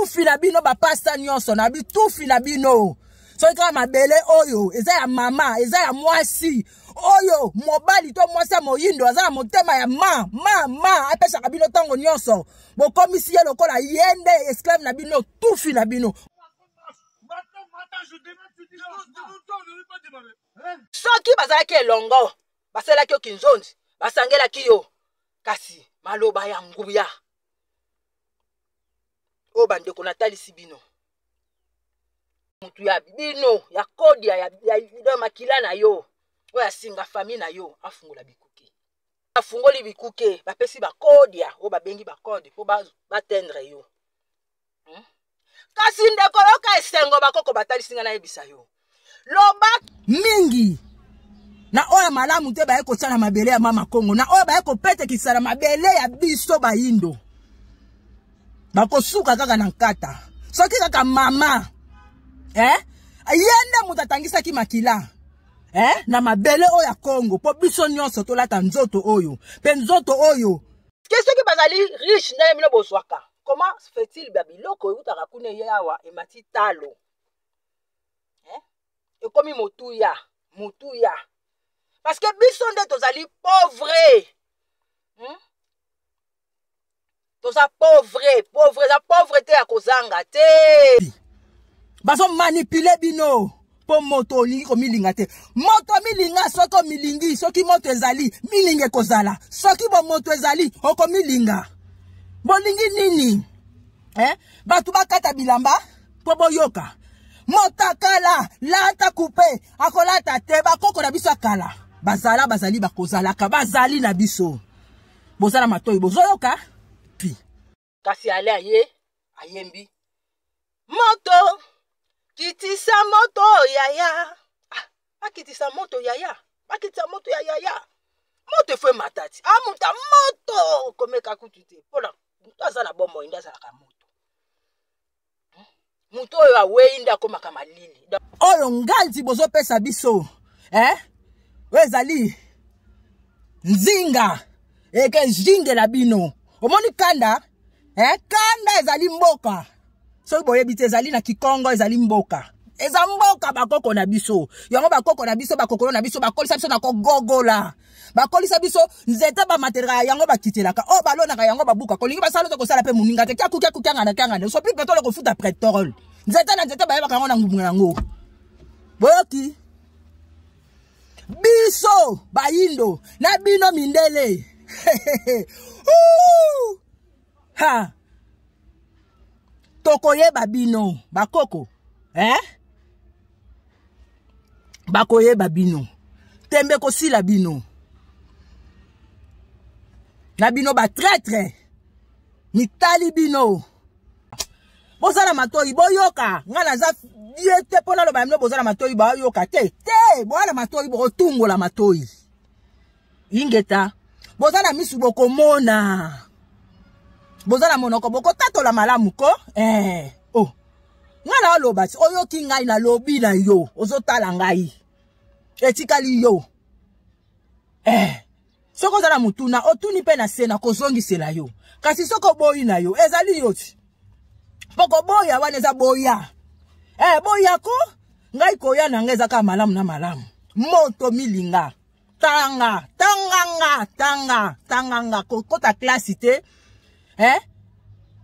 tout finabino ba pasta nyonso na bi tout finabino. So ka mabele oyo eza ya mama eza ya mwasi oyo mobali to mwasi moyindo aza motema ya ma apesa kabino tango nyonso bokomisi ye lokola yende esclave na bino tout finabino. Soki bazalaki elongo basalaki okinzonzi basangelaki yo kasi maloba ya nguya o bandeko natalisi bino mutu ya bino ya kodi ya makila na yo oya singa famille na yo afungola bikuke afungoli bikuke bapesi bakodia o babengi bakode po batendre yo kasi ndeko yoka esengo bakoko batalisinga na yebisa yo loba mingi na oya malamu te ba eko tsana mabele ya mama Kongo na oya ba eko pete kisala mabele ya biso bayindo bako suka kaka na nkata soki kaka mama yende mutatangisa ki makila na mabele oya Kongo po biso nyonso tolata nzoto oyo pe nzoto oyo qu'est-ce qui bazali riche na mino boswaka comment fait-il babiloko utaka kune yawa emati talo et comme motuya parce que biso nde tozali pauvre toza pauvre la pauvreté ya kozanga te baso manipule bino po moto olingi ko milinga te moto milinga soko milingi soki moto ezali milinge kozala soki bo moto ezali oko milinga bolingi nini batu bakata bilamba po boyoka motakala lata coupe akolata te bakoko na biso akala bazali bakozalaka bazali na biso bozala matoyi bozoyoka pi kasi ale ayembi moto kitisa moto yaya akitisa moto yaya moto fue matati amuta moto komeka kutute pona muto azala bombo inda za moto muto oyo aweinda komaka malili oyo nganzi bozo pesa biso wezali nzinga eke jinge la bino omoni kanda kanda ezali mboka so boyebi te ezali na Kikongo ezali mboka eza mboka bakoko na biso yango bakoko na biso bakokolo na biso bakolisa biso na kogogola bakolisa biso nzete ba matériel yango bakitelaka o balonaka yango babuka kolingi basalo to kosala pe muninga te kya ngana so plus pétrole ko futa pétrole nzete na nzete bayeba kango na ngubu yango boyoki biso bayindo na bino mindele ha tokoyeba bino bakoko bakoyeba bino tembe kosila bino na bino ba traître mitali bino bozala matoyi boyoka ngana za diete pona lo ba mno bozala matoyi boyoka te bozala matoyi botungola matoyi ingeta bozala misu bokomona bozala monoko bokotatola malamu ko ngana oloba ti oyoki ngai na lobi na yo ozotala ngai etikali yo soko zala mutuna otuni pe na sena kozongisela yo kasi soko boyi na yo ezali yo ti poko boya wana eza boya boya ko ngai koya na ngai ezaka malamu na malamu moto milinga tanganga kota klasi te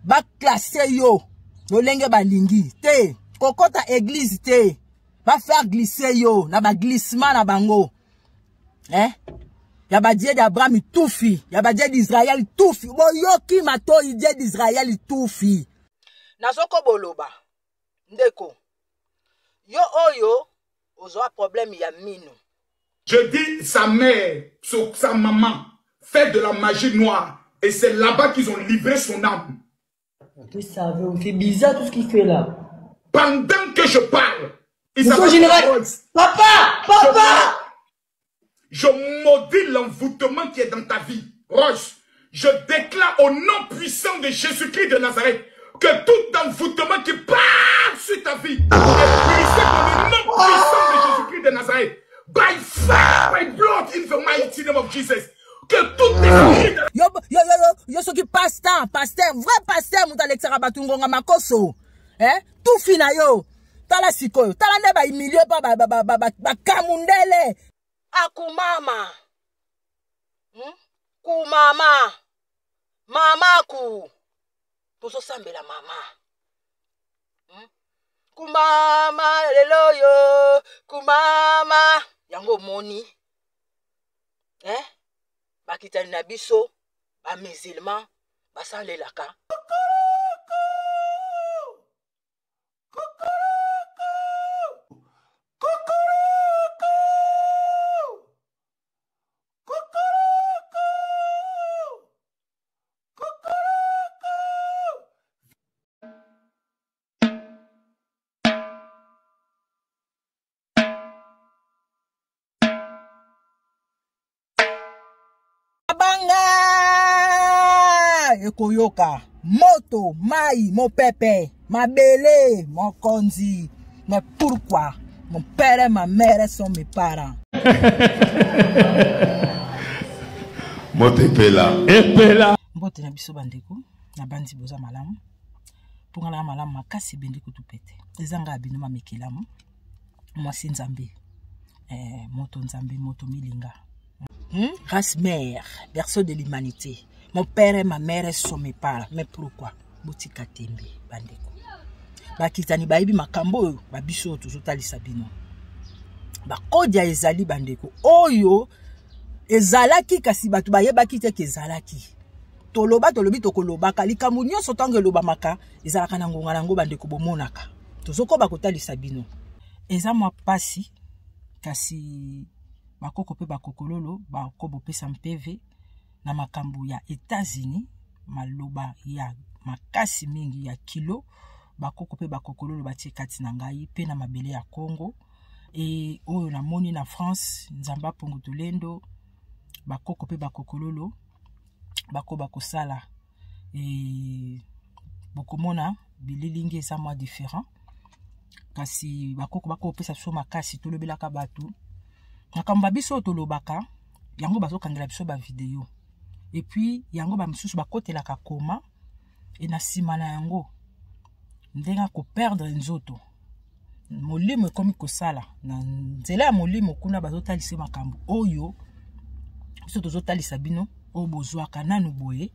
ba classe yo lolenge balingi te kokota église te ba faire glisser yo na ba glissement na bango ya ba dieu d'Abraham tufi ya ba dieu d'Israël tufi boyoki matoyi dieu d'Israël tufi na soko boloba ndeko yo oyo ozoa problème ya mino. Je dis sa mère, sa maman fait de la magie noire et c'est là-bas qu'ils ont livré son âme. C'est bizarre tout ce qu'il fait là. Pendant que je parle, il général. Papa! Je maudis l'envoûtement qui est dans ta vie. Roche, je déclare au nom puissant de Jésus-Christ de Nazareth que tout envoûtement qui part sur ta vie est brisé par le nom puissant de Jésus-Christ de Nazareth. By fire, by blood, in the mighty name of Jesus. que toutes les familles de yo soki pasteur, vrai pasteur muta lecteur batungonga makoso. Tout fina yo. Tala sikoyo, tala ne ba imilio pa ba kamundele. Akumama. Kumama. Mama ku. Tozo sambela mama. Kumama lelo yo. Kumama. Yango moni. Bakitani na biso. Ba musulman. Basale laka. Ekoyoka, moto, mai, mon pépé, ma belle, mon konzi. Mais pourquoi mon père et ma mère sont mes parents? Moto epela. Mbote na biso bandeko, na bandi boza malamu. Ponga na malamu makasi bendeko tupete. Ezanga abino ma mekelamu. Mwasi nzambe. Moto nzambe, moto milinga. Race mère, berceau de l'humanité. Mon père et ma mère sont mes parents. Mais pourquoi? Botika tembe, bandeko. Bakitani baibi makambo, babiso toujours tali sabino. Bakodia ezali bandeko. Oyo, ezalaki kasi batu baye bakite ke ezalaki. Toloba tolobi tokoloba kalika munyo sotange loba maka, ezalaka na ngonga nango bandeko bomonaka. Tozoko bakotali sabino. Eza mwa pasi, kasi bakoko pe bakokololo, bakobo pesa mpeve, na makambu ya États-Unis, maloba ya makasi mingi ya kilo, bakoko pe bakokololo batie kati na ngai, pe na mabele ya Congo, et oyo na moni na France, nzamba pongo tolendo, bakoko pe bakokololo, bako bakosala, et bokomona, bililingi eza mwa différent, kasi bakoko bako pesa so makasi tolobelaka batu, nakamba biso tolobaka, yango bazo kangela biso ba video. Et puis yango ba misusu ba kotela ka koma et na sima na yango ndenga ko perdre nzoto. Molimo ekomi kosala na nzela ya molimo kuna bazotalisa makambo oyo biso tozotalisa bino o bozwaka nanu boye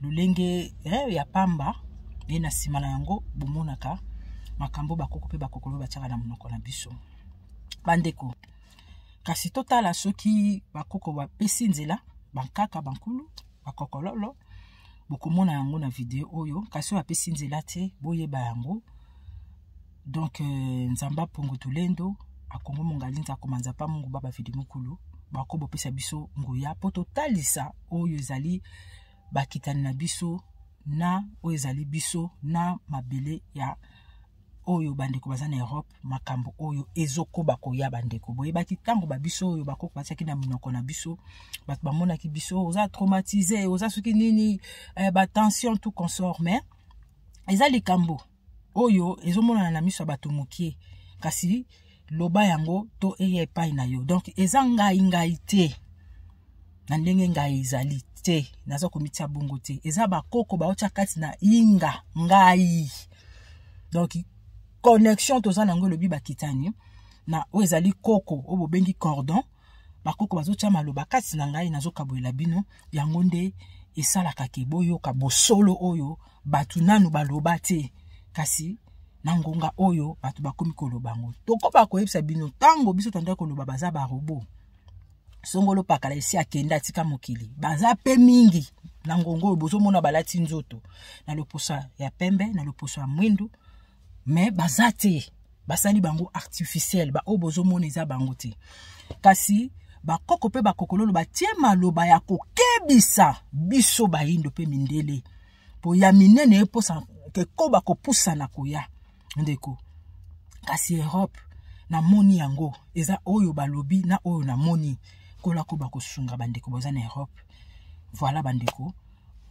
lolenge ya pamba et na sima na yango bomonaka makambo bakoko pe bakokolo batiaka na monoko na biso. Bandeko kasi totala soki bakoko bapesi nzela bankaka bankulu bakokololo bokomona yango na video oyo kasi bapesi nzela te boyeba yango. Donc nzamba pongo tulendo akongo mongalinza komanza pa mungu baba vidi mukulu bako bopesa biso nguya po totalisa oyo ezali bakitani na biso na oyo ezali biso na mabele ya oyo bandeko baza na Europe makambo oyo ezoko bakoya bandeko boye baki tango ba biso oyo bako batiaki na minoko na biso bat bamona ki biso oza traumatisé oza soki nini ba tension tout consort mais ezali kambo oyo ezomona na miso bato mokie kasi loba yango to eye pai na yo donc ezanga ngai te na ndenge ngai ezali te nazo komitia bongo te eza bakoko baotia kati na inga ngai donc connexion toza nango lobi bakitani na o ezali koko o bobengi cordon bakoko bazotia maloba kati na ngai nazo kaboela bino yango nde esalaka ke boyoka bosolo oyo batu nanu baloba te kasi na ngonga oyo batu bakomi koloba ngo toko bakoyebisa bino tango biso tanda koloba baza ba robot songolo pakala esi akenda tika mokili baza pe mingi na ngongo bozomona balati nzoto na loposa ya pembe na loposa ya mwindu mais bazate basali bango artificiel ba obozomona eza bango te kasi bakoko pe bakokololo batie maloba ya kokebisa biso bayindo pe mindele po ya minene eposa ke ko bakopusa na koya ndeko kasi Europe na moni yango eza oyo balobi na oyo na moni kola ko bakosunga bandeko boza na Europe voilà bandeko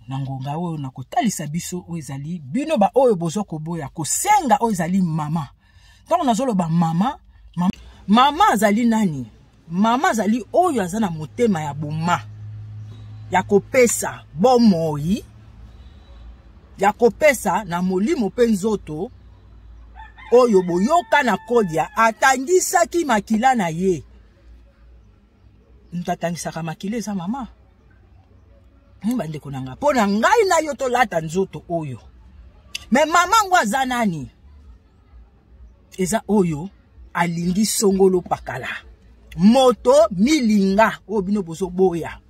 na ngonga oyo na kotalisa biso oyo ezali bino ba oyo bozoko boya kosenga oyo ezali mama tango nazoloba mama azali nani mama azali oyo azana motema ya boma ya kopesa bomoi ya kopesa na molimo pe nzoto oyo boyoka na kodia atangisaki makila na ye. Ntatangisaka makila eza mama. Mbandeko nanga pona ngai na yo tolata nzoto oyo. Me mama ngo aza nani? Eza oyo alingi songolo pakala. Moto milinga o bino bozo boya.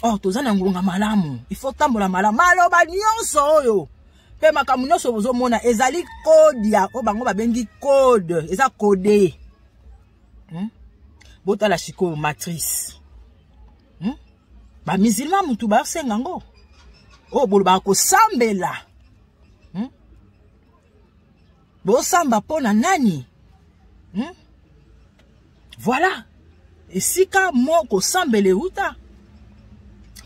Oh, tozana ngonga malamu. Il faut tambola malamu. Maloba nyonso oyo. Pe makamu nyonso bozo mona ezali code ya o bango babengi code. Eza code. Bota la chiko matrice. Ba musulman mutu ba sengango. Oh, bolo ba ko sambela. Bo samba pona nani? Voilà. Et si ka moko sambele uta.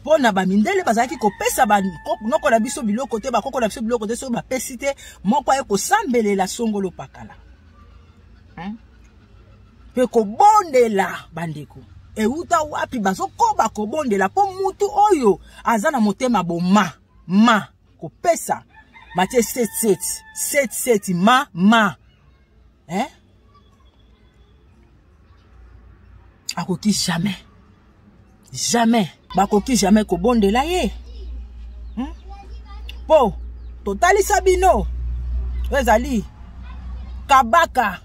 Pona ba mindele bazaki ko pesa ba noko na biso biloko te ba koko na biso biloko te so ba pesite moko aye ko sambele la songolo pakala. Pe ko bondela bandeko. E uta wapi baso ko ba ko bondela po mutu oyo azana motema boma ma ko pesa Matthieu 7 ma akoki jamais bakoki jamais ko bondela ye. Po totali sabino ezali kabaka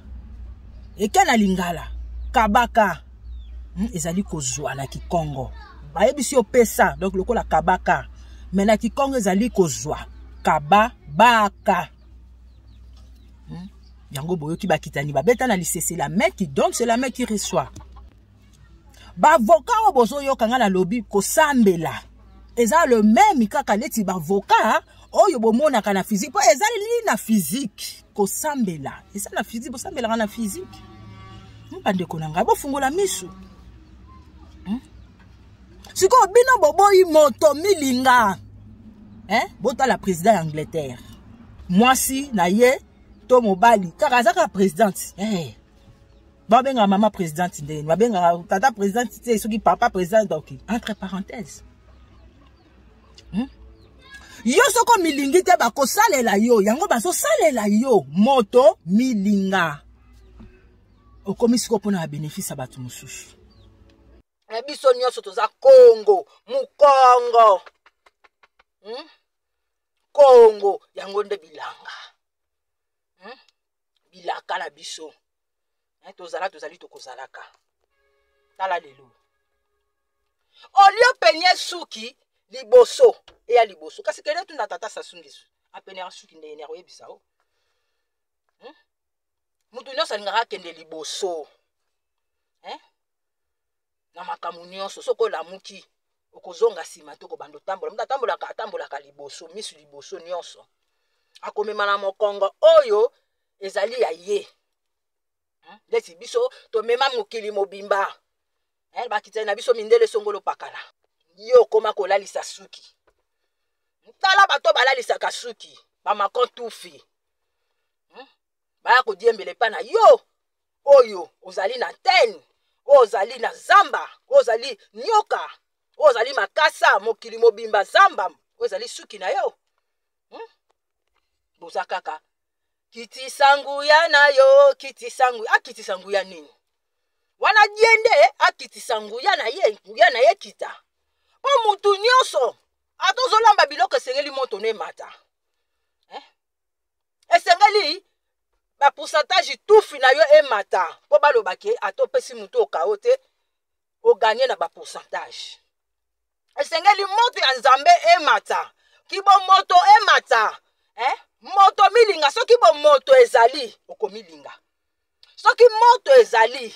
ekena lingala kabaka ezali kozwa na Kikongo bayebisi opesa donc lokola kabaka mais na Kikongo ezali kozwa kabaka. Yango boyoki bakitani babeta na lisese la main qui donne, c'est la main qui reçoit. Bavoka o bozo yo kanga na lobby ko sambela. Eza le même kaka leti bavoka oyo bomona kana physique po eza li na physique ko sambela. Eza na physique bo sambela na physique. Mbande konanga bo fungola misu. Siko bino boboyi moto milinga. Bota la présidente d'Angleterre. Moi si na ye to mobali kakazaka présidente. Babenga maman présidente ndeni, babenga tata présidente te soki papa président donc entre parenthèses. Yo soko milingi te ba ko salela yo, yango ba so salela yo moto milinga. Okomi siko pona bénéfice abatu mususu. Biso nyonso toza Congo, Mukongo. Congo yango nde bilanga. Bilaka la biso. Tozali tokozalaka. Tala lelo. Olio penye suki liboso eya liboso kasi kene tuna tata sasungisu apenera suki nde ene oyebisa o. Mutu nyonso alingaka kende liboso. Na makamu nyonso soko lamuki okozonga sima to ko bando tambola mutu atambolaka liboso misu liboso nyonso. Akomema na mokongo oyo ezali ya ye. Leti biso to mema mokili mobimba. Bakitana na biso mindele songolo pakala. Yo koma kolalisa suki. Tala bato balalisa kasuki. Ba makontufi. Ba ko diembele pana yo. Oyo ozali na ten. Ozali na zamba. Ozali nyoka. Ozali makasa mokili mobimba zamba. Ozali suki na yo. Boza kaka. Kiti sangu ya na yo, kiti sangu, kiti sangu ya nini? Wana diende, kiti sangu ya na ye kita. Po mutu nyonso, atozo lamba biloko esengeli moto ne mata. Esengeli, ba pourcentage tufi na yo emata. Po balobake, atopesi mutu okaote, o gagné na ba pourcentage. Esengeli moto ya nzambe emata. Kibo moto emata. Moto milinga soki bo moto ezali okomilinga soki moto ezali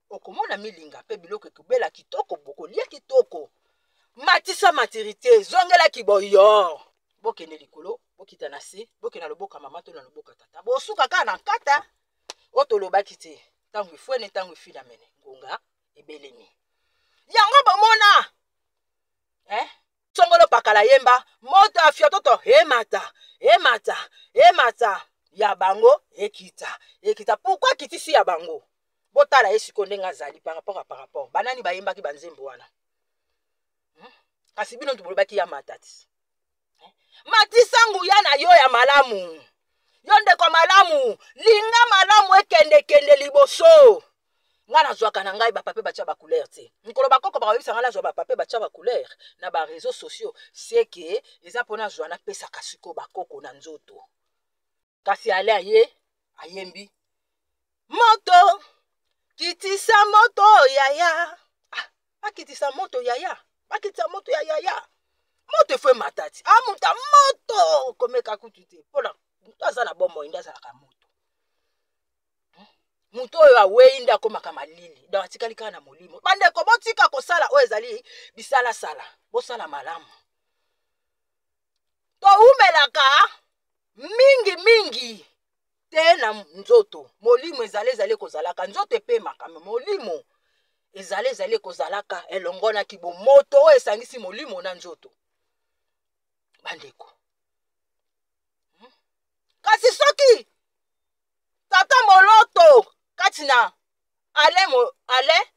okomona milinga pe biloko ekubela kitoko bokolia kitoko matisa maturité zongela kiboyo bokene likolo bokita na se bokena loboka mama to na loboka tata bosuka ka na nkata otolobaki te tangu ifwene tangu ifila mene ngonga ebelemi yango bomona songolo pakala yemba moto afia toto emata ya bango ekita pourquoi kitisi ya bango botala esiko ndenga zali par rapport banani bayemba ki banzembo wana kasi bino tubulobaki ya matati matisangu ya na yo ya malamu yo ndeko malamu linga malamu ekende liboso nga nazwaka na ngai bapape batia ba couleur te mikolo bakoko bakabisa nga nazwa bapape batia ba couleur na ba réseaux sociaux c'est que eza pona zwa na pesa kasiko bakoko na nzoto kasi ale aye ayembi moto kitisa moto yaya akitisa moto yaya akitisa moto yaya moto fue matati amuta moto komeka kutute pona aza na bombo inda za ka moto muto oyo aweinda komaka malili da watikali kana na molimo bande ko botika kosala oyo ezali bisala sala bosala malamu to umelaka mingi te na nzoto molimo ezale kozalaka nzoto epemaka molimo ezale kozalaka elongona kibo moto oyo esangisi molimo na nzoto bandeko kasi soki tata moloto katina ale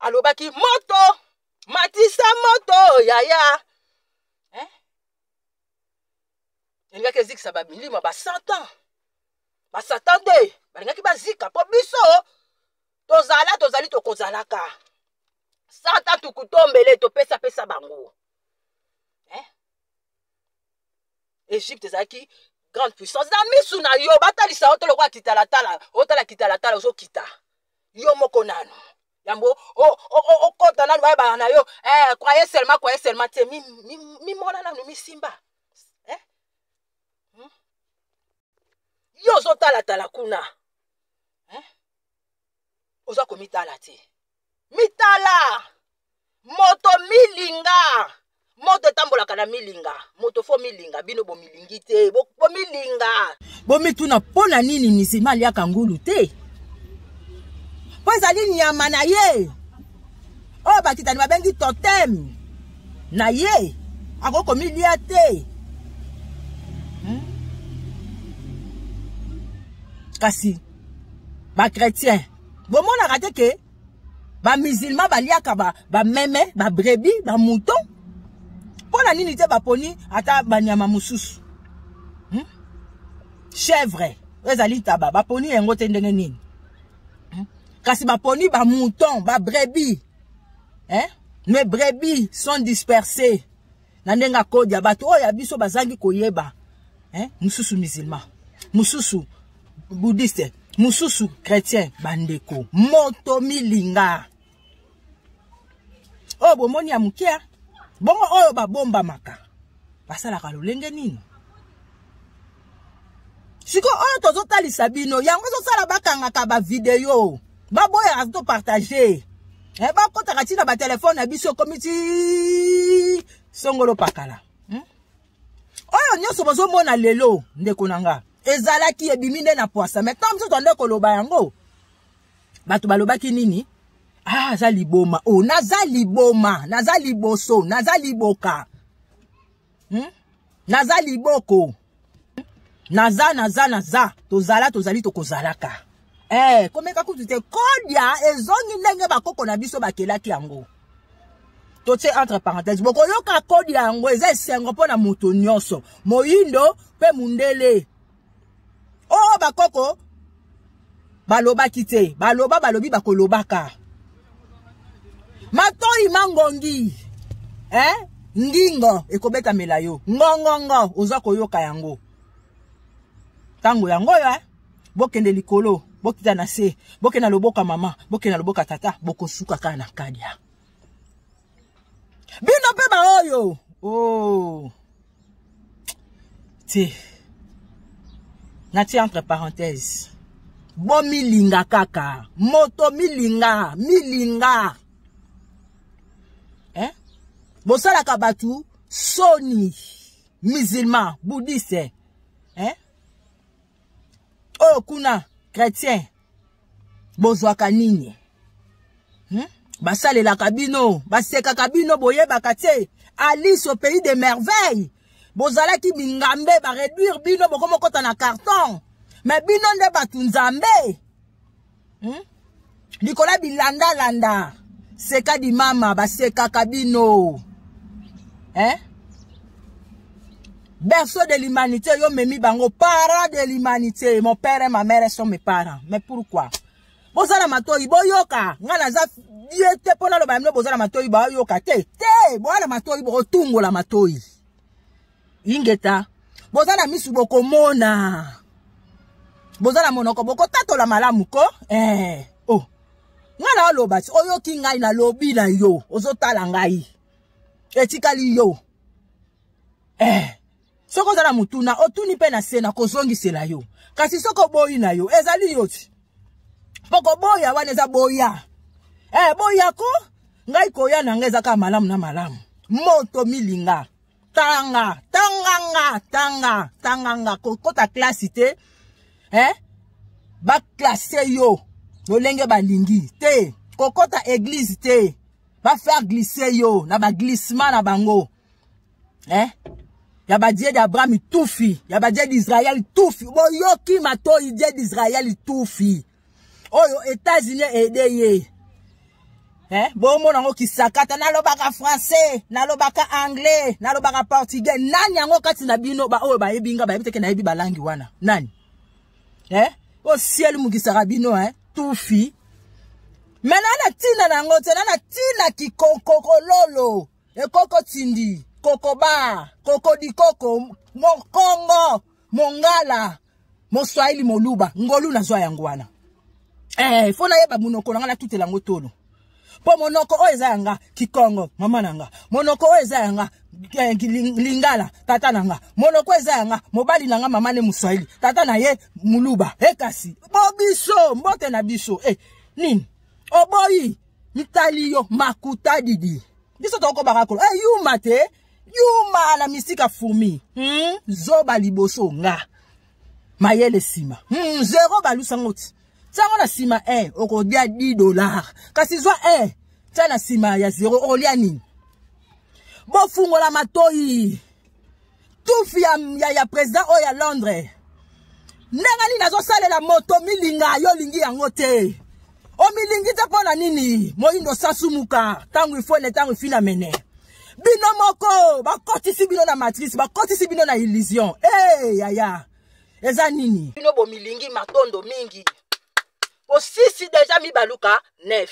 alobaki moto matisa moto yaya elingaki ezikisa bamilima basatan te balingaki bazika po biso tozali tokozalaka sata tukutombele topesa bango Egypte ezalaki grande puissance na misu na yo batalisa oto lokwa kitalatala otala kitalatala ozo kita yo moko nano yambo okota nanu ba na yo croyez seulement te mi mona nanu mi simba yo zo tala kuna ozo komitala te mitala moto milinga moto tambolaka na milinga moto fo milinga bino bo milingi te bo milinga bo mituna pona nini nisima liaka ngulu te po ezali nyama na ye o bakitani babengi totem na ye akoko milia te kasi ba chrétien bo mona kate ke ba musulman baliaka ba meme ba brebis ba mouton pona nini te baponi ata banyama mususu chèvre ezali taba baponi yango te ndenge nini kasi baponi ba mouton ba brebis mais brebis sont dispersés na ndenga kodi ya bato oyo biso bazangi koyeba mususu musulman mususu bouddhiste mususu chrétien bandeko moto milinga o bomoni ya mukia bongo oyo babomba maka basalaka lolenge nini siko oyo tozotalisa bino yango ezosala bakangaka ba video baboya to partager bakotaka tina ba telefone na biso komiti songolo pakala oyo nyonso bozomona lelo ndeko nanga ezalaki ebimi nde na poasa mais tant biso tonde koloba yango bato balobaki nini aza liboma naza liboma naza liboso naza liboka naza liboko naza tozali tokozalaka komeka kutu te kodia ezongi ndenge bakoko na biso bakelaki yango totie entre parenthèses bokoyoka kodia yango eza esengo mpo na moto nyonso moyindo mpe mundele o bakoko balobaki te balobi bakolobaka matoi mangongi ngingo ekobeta melayo ngongongo oza koyoka yango tango yango ya bokende likolo bokita na se bokena loboka mama bokena loboka tata bokosuka kana na kadia bino pe ba oyo ti nati entre parenthèses bo milinga kaka moto milinga bosalaka batu soni musulman bouddhiste oyo kuna chrétien bozwaka nini basalelaka bino basekaka bino boyebaka te Alice au pays des merveilles bozalaki bingambe ba réduire bino bokomokota na carton mais bino nde batu nzambe likola bilanda seka di mama basekaka bino Hein? Berceau de l'humanité, yo memi bango, parents de l'humanité. Mon père et ma mère sont mes parents. Mais pourquoi? Bozala matoi, boyoka. Ngana za diete pona lo baimno bozala matoi, boyoka. Te, boala matoi, botungo la matoi. Ingeta. Bozala misu boko mona. Bozala monoko boko tato la malamu ko. Oh. Ngana olo bati, oyo ki ngai na lobi na yo. Ozo tala ngai. Etikali yo. Soko zala mutuna, otuni pe na sena kozongi sela yo. Kasi soko boyi na yo, ezali yoti. Poko boya waneza boya. Boya ko, ngai koya na ngeza ka malamu na malamu. Moto milinga. Tanganga, kota klasite. Ba klasse yo. Lolenge balingi. Te, kokota église te. Ba faire glisser yo, na ba glissement na bango. Yaba Dieu d'Abraham toufi, yaba Dieu d'Israël toufi. Boyo ki mato Dieu d'Israël toufi. Oyo États-Unis aidé. Bon mon nango ki sakata na lobaka français, na lobaka anglais, na lobaka portugais. Nani yango kati na bino ba oyo ba yebinga ba yebiteke na yebi balangi wana. Nani? O ciel mugisaka bino toufi. Menana tina nango te nana tina ki kokololo. E koko tindi. Kokoba, koko di koko, mokongo, mongala, moswahili moluba, ngolu na zwa yangu wana. Fona yeba munoko nanga na tutela ngotolo. Po monoko o eza yanga kikongo, mama nanga. Monoko o eza yanga lingala, tata nanga. Monoko eza yanga mobali nanga mama ne muswahili, tata na ye muluba. Kasi, bobiso, mbote na biso. Nini? Oboyi, mitali yo makuta didi. Biso toko bakakolo. Yuma te. Yuma la misika fumi. Zoba liboso nga. Mayele sima. Zero balusa ngoti. Tango na sima okodia $10. Kasi zwa tana sima ya zero olia nini. Bofungo la matoi. Tufi ya president o ya Londres. Nengani nazo sale la moto milinga yo lingi yango te. O milingi te pona nini. Moindo sasumuka. Tango ifone tango ifina mene. Bino moko, bakotisi bino na matrice, bakotisi bino na illusion. Yaya. Eza nini? Bino bo milingi matondo mingi. O sisi deja mi baluka 9.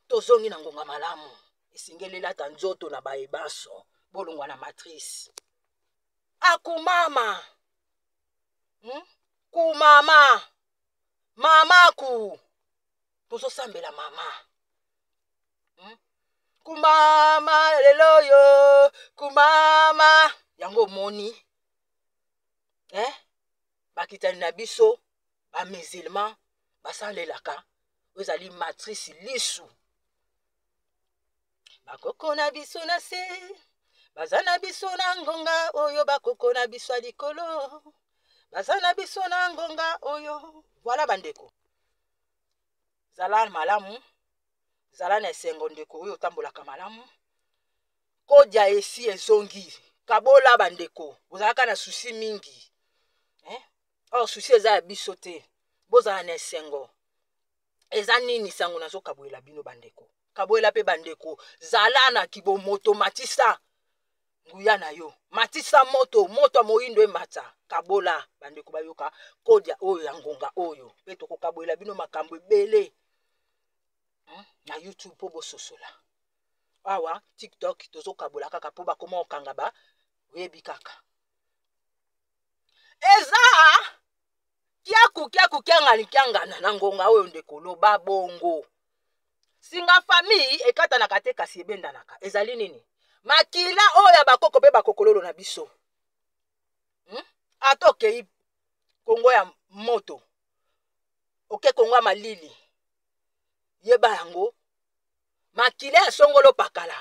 Tozongi na ngonga malamu. Isingelela tanzoto na baebaso. Bolungwa na matrice. Akumama. Kumama. Mamaku. Tozo sambela mama. Kumama leloyo, kumama yango moni. Bakitani na biso, ba musulman, basalelaka, ozali matrice lisu. Bakoko na biso na se, bazana biso na ngonga oyo bakoko na biso likolo. Bazana biso na ngonga oyo. Voilà bandeko. Zala malamu. Zala na esengo ndeko oyo tambolaka malamu. Kodia esi ezongi. Kabola bandeko. Bozalaka na susi mingi. Susi eza biso te. Bozala na esengo. Eza nini sango nazo kaboela bino bandeko. Kaboela pe bandeko. Zala na kibomoto matisa. Nguya na yo. Matisa moto moindo emata. Kabola bandeko bayoka. Kodia oyo ya ngonga oyo. Peto ko kaboela bino makambo ebele. Na YouTube po bososola. Awa TikTok tozo kabola kaka po ba koma okanga ba webi kaka. Eza kiaku kyangana na ngonga oyo ndeko loba bongo. Singa famille ekata na kate kasi ebenda naka. Ezali nini? Makila oya bakoko pe bakokololo na biso. Atoke Kongo ya moto. Oke Kongo ya malili. Yeba yango makile songolo pakala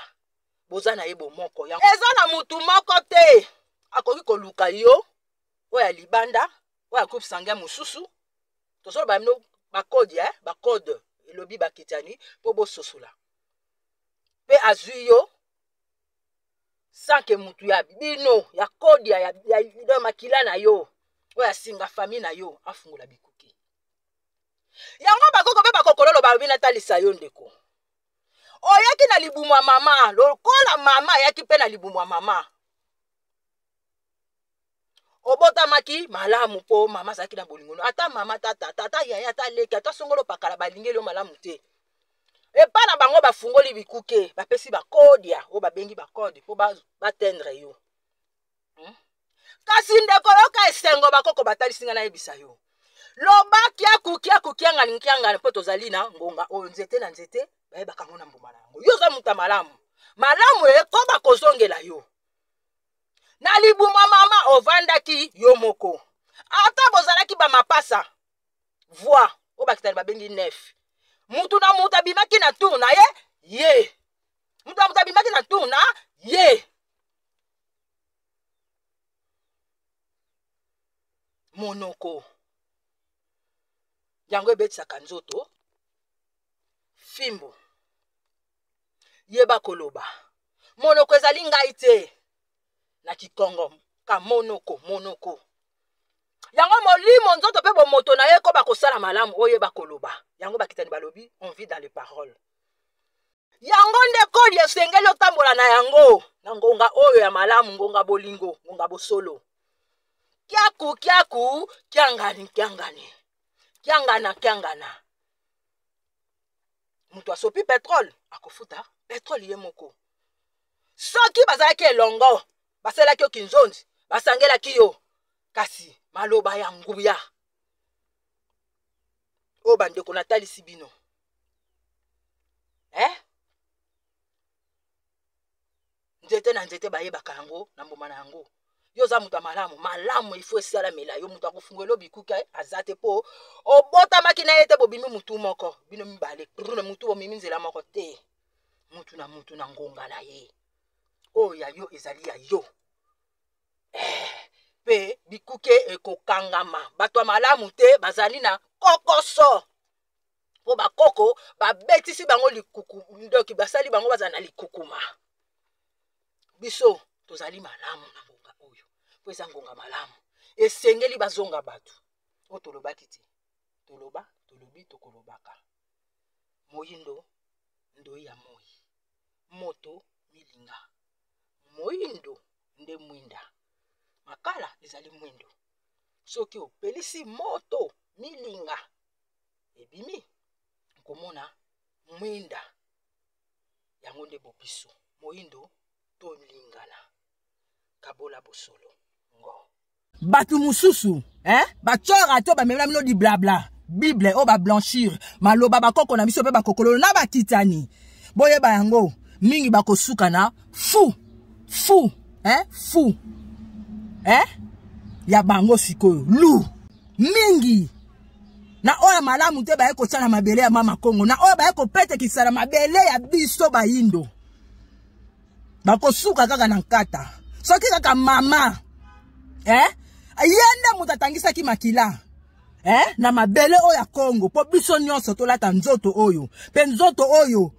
bozana yebo moko yango eza na mutu moko te akoki koluka yo oya libanda oya groupe sanguin mususu tosolo ba mino ba code elobi bakitani po bososula pe azui yo sanke mutu ya bino ya code ya makila na yo oya singa famille na yo afungula bikuki yango bakoko pe bakokololo ba bina talisa yo ndeko oyaki na libumwa mama lokola mama yaki pe na libumwa mama obotamaki malamu po mama zaki na bolingono ata mama tata yaya ata leki ata songolo pakala balingeli o malamu te epa na bango bafungoli bikuke bapesi bakodia o babengi bakode po batendre yo kasi ndeko yoka esengo bakoko batalisinga na yebisa yo loba kiaku kiangani po tozali na ngonga oyo nzete na nzete bayebaka ngo na mbuma na yango yo za muta malamu ekoba kozongela yo na libuma mama ovandaki yo moko ata bozalaki bamapasa voi o bakitali babengi nef mutu na mutu abimaki na tour na ye mutu na mutu abimaki na tour na ye monoko yango ebetisaka nzoto fimbo yeba koloba monoko ezali ngai te na kikongo ka monoko yango molimo nzoto pe bomoto na ye ko bakosala malamu oyeba koloba yango bakitani balobi on vit dans les paroles yango ndekoli esengeli otambola na yango na ngonga oyo ya malamu ngonga bolingo ngonga bosolo kiaku kiangana mutu asopi petrole akofuta petrole ye moko soki bazalaki elongo basalaki okinzonzi basangelaki yo kasi maloba ya nguya o bandeko natalisi bino nzete na nzete bayebaka yango na mboma na yango yo za mutu malamu ifo esalamela yo mutu akofungwela bikuka azate po obotamaki na ye te bobimi mutu moko bino mibale prune mutu bomimi nzela moko te mutu na ngonga na ye oyo ya yo ezali ya yo pe bikuke ekokangama bato ya malamu te bazali na kokoso po bakoko babetisi bango likuku ndoki basali bango bazali na likukuma biso tozali malamu na ngonga oyo po eza ngonga malamu esengeli bazonga bato o tolobaki te tolobi tokolobaka moyindo ndoi ya moi moto milinga moyindo nde mwinda makala ezali mwindo soki opelisi moto milinga ebimi komona mwinda yango nde bobiso moyindo to lingana kabola bosolo ngo batu mususu bachora to bamemela mino di blabla bible o ba blanchir maloba bakoko na biso pe bakokolo na bakitani boyeba yango mingi bakosuka na fu ya bango sikoyo lu mingi na oya malamu te baye kotsana mabele ya mama Kongo na oya baye kopete kisala mabele ya biso bayindo bakosuka kaka na nkata soki kaka mama yende mutu atangisaki makila na mabele oya Kongo po biso nyonso tolata nzoto oyo pe nzoto oyo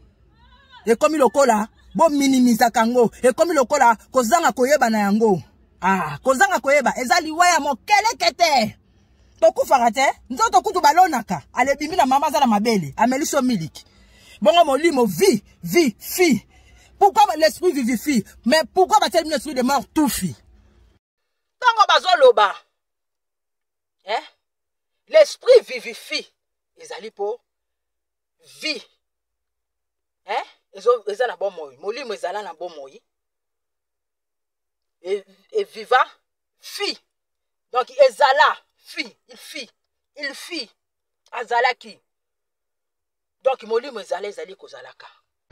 ekomi lokola bo minimiza kango ekomi lokola kozanga koyeba na yango kozanga koyeba ezali waya mokelekete tokufaka te nzoto kutu balonaka alebimi na mama zala mabele ameliso miliki bongo molimo vie pourquoi l'esprit vivifie mais pourquoi va-t-il l'esprit de mort tout fi tango bazoloba l'esprit vivifie ezali po vie eza na bomoi molimo ezala na bomoi et viva fi donc ezala il fit azalaki donc molimo ezala ezali kozalaka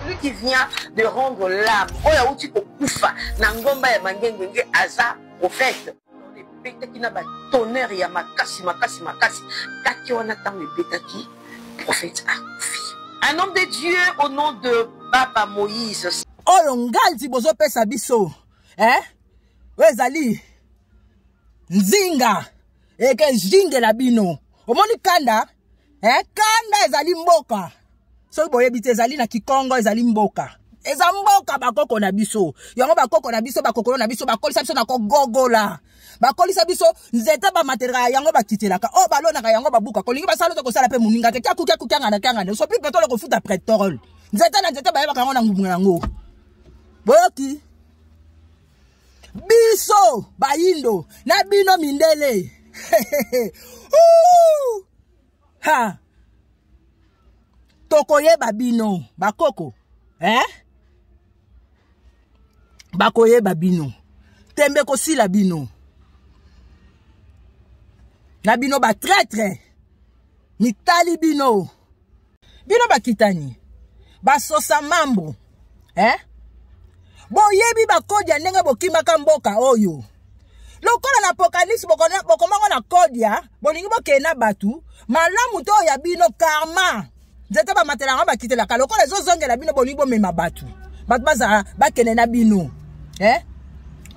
lui qui vient de rendre l'âme oya uti kokufa na ngomba ya mangengenge aza prophète ebetaki na batonnerre ya makasi kaki wana ntango ebetaki prophète akufi un homme de Dieu au nom de Papa Moïse oyo ngalti bozopesa biso ezali nzinga eke jingela bino omoni kanda kanda ezali mboka so boyebi te ezali na Kikongo ezali mboka eza mboka bakoko na biso yango bakoko na biso bakokolo na biso bakolisa biso na kogogola bakolisa biso nzete ba matera yango bakitelaka o balonaka yango babuka kolingi basalo to kosala pe muninga te kyaku kyangana so pi petolo kofuta pétrole Nzete na nzete bayeba kango na ngubu nango. Boyoki. Biso bayindo na bino mindele. Ha. Tokoyeba bino bakoko. Bakoyeba bino. Tembe kosila bino. Na bino ba traître. Mitali bino. Bino bakitani. Basosa mambo. Boyebi bakodia ndenge bokimaka mboka oyo. Lokola na apocalypse bokomango na kodia, bolingi bokena batu, malamu to ya bino karma. Nzete ba matelanga bakitelaka lokola ezozongela bino bolingi bomema batu. Batu baza bakene na bino.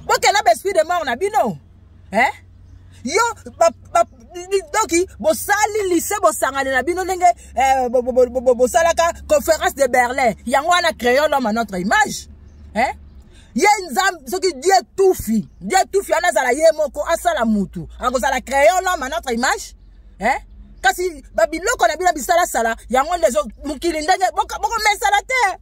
Bokena ba esprit de mort na bino. Yo doki bosali lycée bosangane na bino ndenge bosalaka conférence de Berlin. Yango wana créons l'homme à notre image. Yenzam soki Dieu toufi anazala yemoko asala mutu. Akozala créons l'homme à notre image. Kasi babiloko na bino bisala sala yango ndezo mukili ndenge boko mesala te.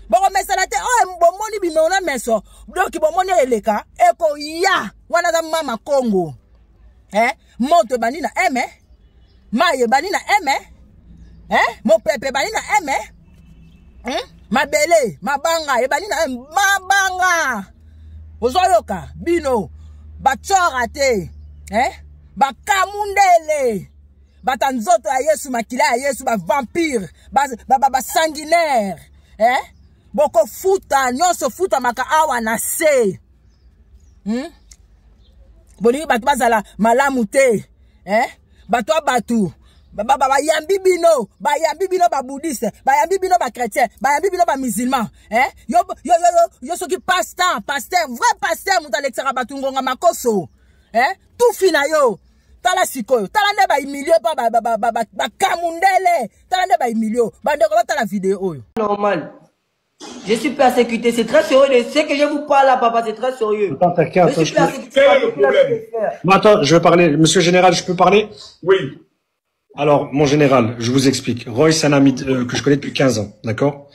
Boko mesala te bomoni bimona meso. Doki bomoni eleka eko ya wana za mama Congo. Monte banina maye banina mo pepe banina mabele mabanga banina mabanga ozoyoka bino bachora te bakamundele batanzoto ya Yesu makila ya Yesu ba vampire ba sanguinaire boko futa nyonso futa maka awa na se boni batu bazala malamu te batu abatu bayambi bino ba bouddhiste bayambi bino ba chrétien bayambi bino ba musulman yo soki pasteur vrai pasteur muta lexera batu ngonga makoso tout fina yo tala sikoyo tala nde ba humilié pa ba kamundele tala nde ba humilié bandeko batala vidéo oyo normal. Je suis persécuté, c'est très sérieux. Ce que je vous parle là, papa, c'est très sérieux. Attends, t'inquiète. Je suis persécuté. Quel est le problème? Attends, je veux parler. Monsieur le général, je peux parler? Oui. Alors, mon général, je vous explique. Roy, c'est un ami que je connais depuis 15 ans, d'accord?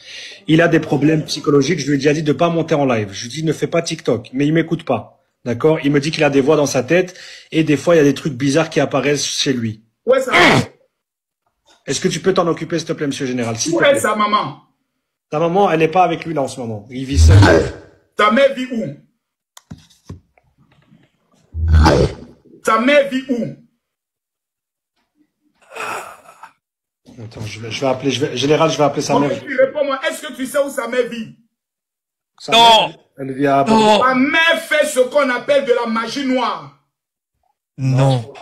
Il a des problèmes psychologiques. Je lui ai déjà dit de pas monter en live. Je lui ai dit ne fais pas TikTok, mais il m'écoute pas, d'accord? Il me dit qu'il a des voix dans sa tête et des fois il y a des trucs bizarres qui apparaissent chez lui. Où est ça? Est-ce que tu peux t'en occuper, s'il te plaît, monsieur le général? Où est sa maman? Ta maman, elle n'est pas avec lui là en ce moment. Il vit seul. Ta mère vit où? Ta mère vit où? Attends, je vais appeler, général, je vais appeler sa mère. Réponds-moi, est-ce que tu sais où sa mère vit? Non! Elle vit à... Ta mère fait ce qu'on appelle de la magie noire. Non.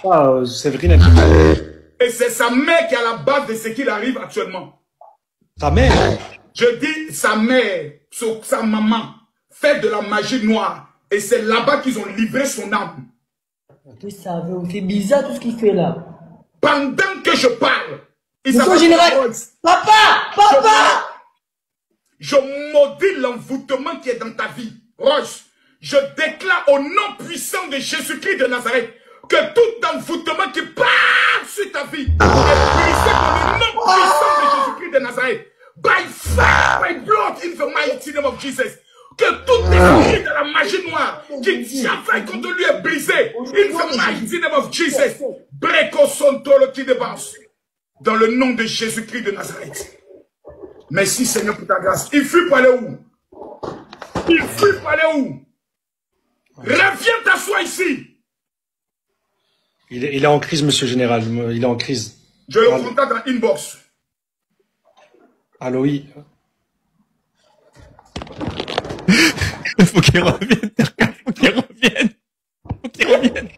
Séverine, elle... Et c'est sa mère qui est à la base de ce qui arrive actuellement. Ta mère? Je dis sa mère, sa maman, fait de la magie noire. Et c'est là-bas qu'ils ont livré son âme. Vous savez, c'est bizarre tout ce qu'il fait là. Pendant que je parle, il Monsieur le général, papa! Je maudis l'envoûtement qui est dans ta vie. Roche, je déclare au nom puissant de Jésus-Christ de Nazareth que tout envoûtement qui part sur ta vie est brisé par le nom puissant de Jésus-Christ de Nazareth. By fire, by blood, in the mighty name of Jesus. Que tout esprit de la magie noire qui travaille contre lui est brisé. In the mighty name of Jesus. Breco son tolo qui dépense. Dans le nom de Jésus-Christ de Nazareth. Merci Seigneur pour ta grâce. Il fuit pour aller où? Il fuit pour aller où? Reviens t'asseoir ici. Il est en crise, monsieur le général. Il est en crise. Je le contacte en inbox. Allô, oui. Il faut qu'il revienne, faut qu'il revienne. Faut qu'il revienne.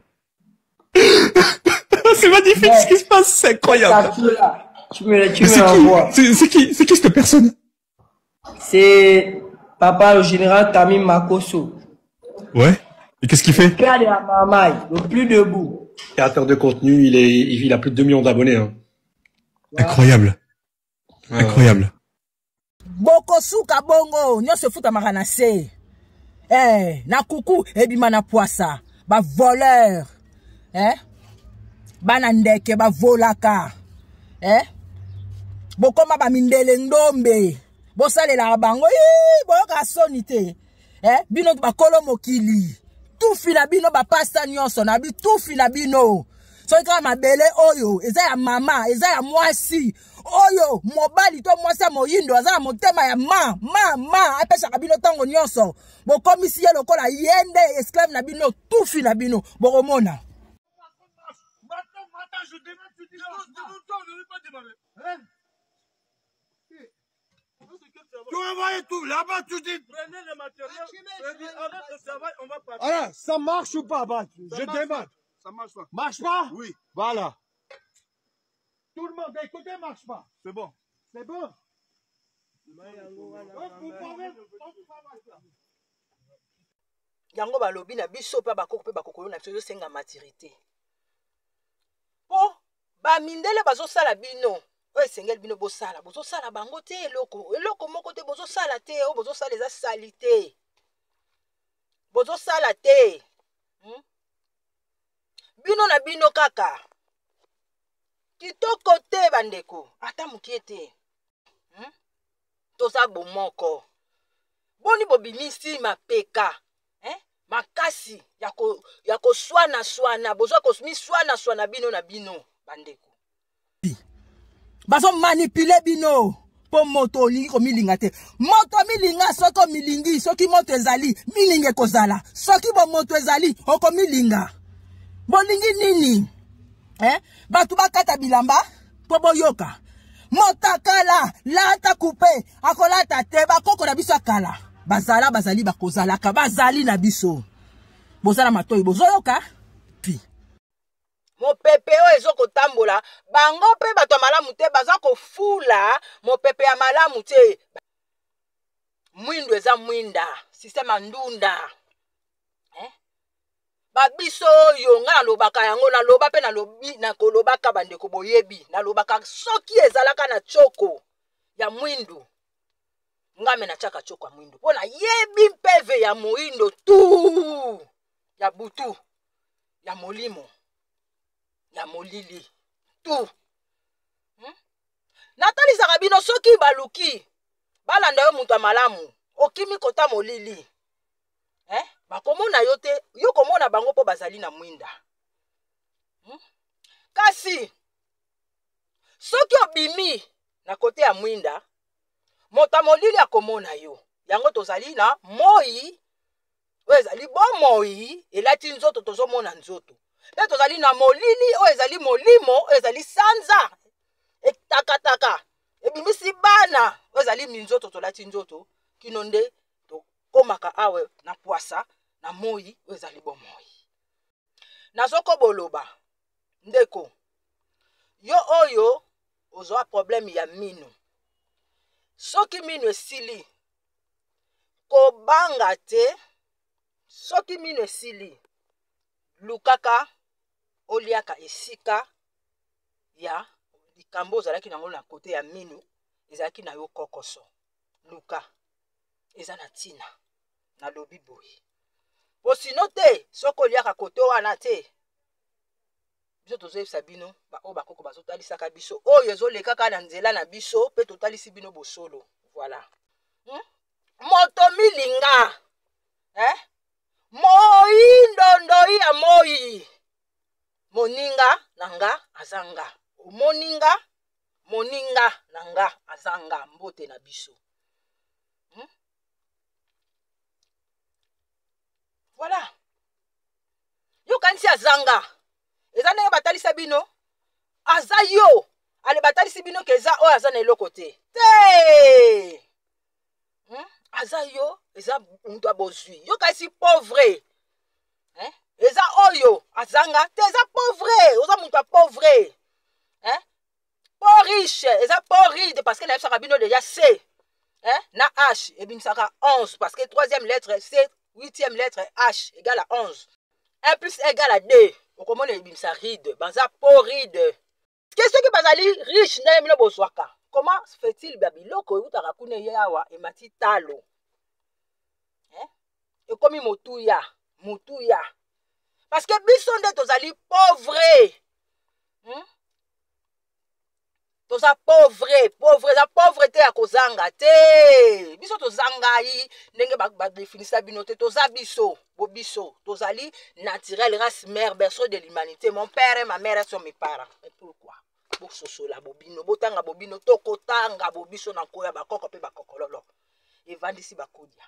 C'est magnifique ce qui se passe, c'est incroyable. Tu me l'envoies. C'est qui cette personne? C'est papa le général Tamim Makoso. Ouais. Et qu'est-ce qu'il fait? Père de la mamaille, le plus debout. Créateur de contenu, il a plus de 2 millions d'abonnés. Hein. Incroyable. Incroyable. Boko suka bongo, nyo se futa makana se. Na kuku, ebima na poisa. Ba voleur. Bana ndeke, ba volaka. Boko ma ba mindele ndombe. bosalela bango boyoka soni te bino bakolo mokili tufi na bino bapasta nyonso na bi tufi na bino soki kaka mabele oyo eza ya mama eza ya mwasi oyo mobali to mwasi ya moyindo aza na motema ya ma apesaka bino ntango nyonso bokomisi ye lokola yende esclave na bino tufi na bino bokomona. Tu envoies tout, là-bas tu dis. Prenez le matériel, arrête le travail, on va partir. Alors, ça marche ou pas, Bat? Je demande. Ça marche pas. Marche pas? Oui. Voilà. Tout le monde, écoutez, marche pas. C'est bon. C'est bon. Yango balobi na biso pa bakoko pe bakoko na biso senga maturité. Po ba mindele bazo sala bino. Oye sengel bino bosala bozosala bango te eloko moko te bozosala te o bozosala eza salite bozosala te bino na bino kaka kitoko te bandeko ata mokie te toza bomoko boni bobimisi mapeka makasi ya koswana bozwa koswana bino na bino bandeko bazo manipule bino po moto olingi komilinga te moto milinga soko milingi soki moto ezali milinge kozala soki bo moto ezali okomilinga bolingi nini batu bakata bilamba po boyoka motakala lata kupe akolata te bakoko na biso akala bazali bakozalaka bazali na biso bozala matoyi bozoyoka pi mopepe oyo ezokotambola bango mpe bato ya malamu te baza kofula mopepe ya malamu te mwindo eza mwinda sistema ndunda babiso oyo nga nalobaka yango naloba mpe nalobi nakolobaka bandeko boyebi nalobaka soki ezalaka na choko ya mwindu ngame na chaka choko ya mwindu mpo nayebi mpeve ya moindo tu ya butu ya molimo ya molili tu natalisaka bino soki baluki balanda yo mutu ya malamu okimi kota molili bakomona yo te yo komona bango mpo bazali na mwinda kasi soki obimi na kote ya mwinda moto ya molili akomona yo yango tozali na moi oyo ezali bomoi elati nzoto tozomona nzoto pe tozali na molili oyo ezali molimo oyo ezali sanza etakataka ebimisi bana oyo ezali minzoto tolati nzoto kino nde tokomaka awe na pwasa na moi oyo ezali bomoi nazoko boloba ndeko yo oyo ozwa problème ya mino soki mino esili kobanga te soki mino esili lukaka oliaka esika ya likambo ozalaki nango na kote ya minu ezalaki na yo kokoso luka eza na ntina na lobi boye posino te soki oliaka kote wana te biso tozoyebisa bino baoyo bakoko bazotalisaka biso oyo ezolekaka na nzela na biso mpe totalisi bino bosolo voilà moto milinga moyindondoi ya moi moninga nanga azanga moninga nanga azanga mbote na biso voilà yo kanisi azanga eza ndenge batalisa bino aza yo ale batalisi bino ke eza oyo aza na eloko te aza yo eza mutu abozwi yo kasi pauvre eza oyo azanga te eza pauvre oza mutu ya pauvre po riche eza po ride parce que nayebisaka bino déjà c na h ebimisaka 11 parce que 3e lettre c 8e lettre h égale à 11 1 plus égale à 2 okomona ebimisa ride baza po ride ke soki bazali riche ndenge bino bozwaka comment fait-il babiloko eutaka kuna ye awa emati talo ekomi motuya parce que biso nde tozali pauvre toza pauvre eza pauvreté ya kozanga te biso tozanga yi ndenge badefinisa bino te toza biso bobiso tozali naturel race mère berceau de l'humanité mon père et ma mère sont mes parents et pourquoi bososola bobino botanga bobino tokotanga bobiso na koya bakoko pe bakokololo evandisi bakodia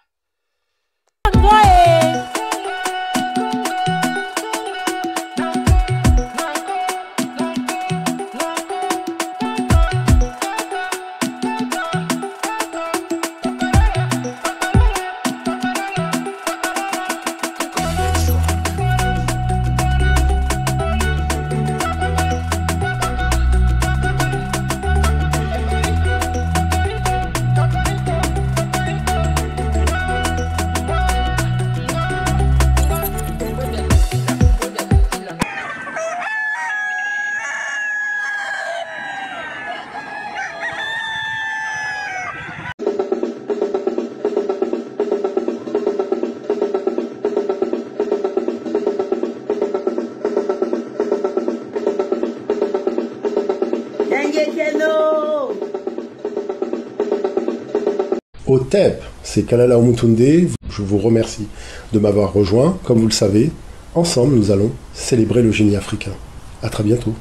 Otep, c'est Kalala Omutunde. Je vous remercie de m'avoir rejoint. Comme vous le savez, ensemble, nous allons célébrer le génie africain. À très bientôt.